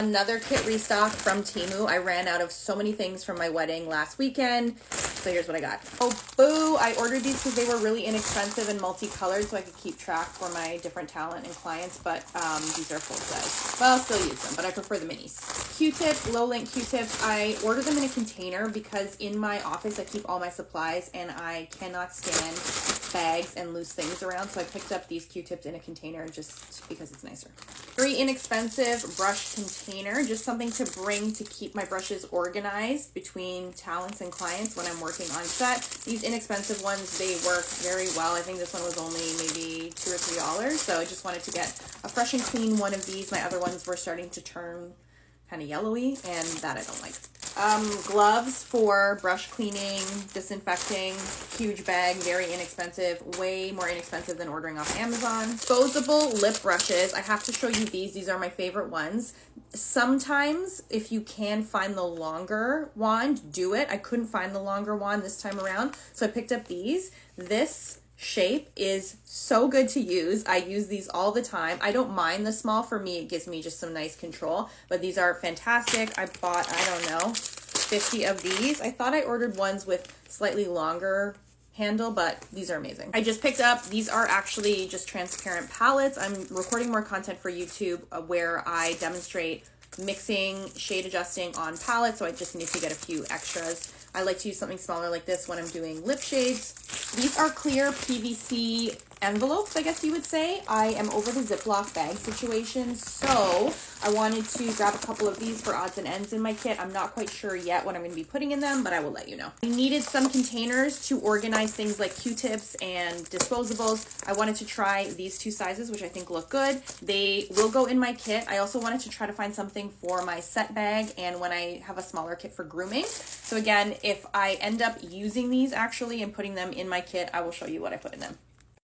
Another kit restock from Temu. I ran out of so many things from my wedding last weekend. So here's what I got. Oh, boo! I ordered these because they were really inexpensive and multicolored so I could keep track for my different talent and clients, but these are full size. Well, I'll still use them, but I prefer the minis. Qtips, low-link Qtips. I ordered them in a container because in my office I keep all my supplies and I cannot stand bags and loose things around, so I picked up these Qtips in a container just because it's nicer. Very inexpensive brush container, just something to bring to keep my brushes organized between talents and clients when I'm working on set. These inexpensive ones, they work very well. I think this one was only maybe $2 or $3, so I just wanted to get a fresh and clean one of these. My other ones were starting to turn kind of yellowy, and that I don't like. Gloves for brush cleaning, disinfecting, huge bag, very inexpensive, way more inexpensive than ordering off Amazon. Disposable lip brushes. I have to show you these. These are my favorite ones. Sometimes if you can find the longer wand, do it. I couldn't find the longer wand this time around, so I picked up these. This shape is so good to use. I use these all the time. I don't mind the small. For me, it gives me just some nice control, but these are fantastic. I bought, I don't know, 50 of these. I thought I ordered ones with slightly longer handle, but these are amazing. I just picked up, these are actually just transparent palettes. I'm recording more content for YouTube where I demonstrate mixing, shade adjusting on palettes, so I just need to get a few extras. I like to use something smaller like this when I'm doing lip shades. These are clear PVC envelopes, I guess you would say. I am over the Ziploc bag situation, so I wanted to grab a couple of these for odds and ends in my kit. I'm not quite sure yet what I'm going to be putting in them, but I will let you know. I needed some containers to organize things like Qtips and disposables. I wanted to try these two sizes, which I think look good. They will go in my kit. I also wanted to try to find something for my set bag and when I have a smaller kit for grooming. So again, if I end up using these actually and putting them in my kit, I will show you what I put in them.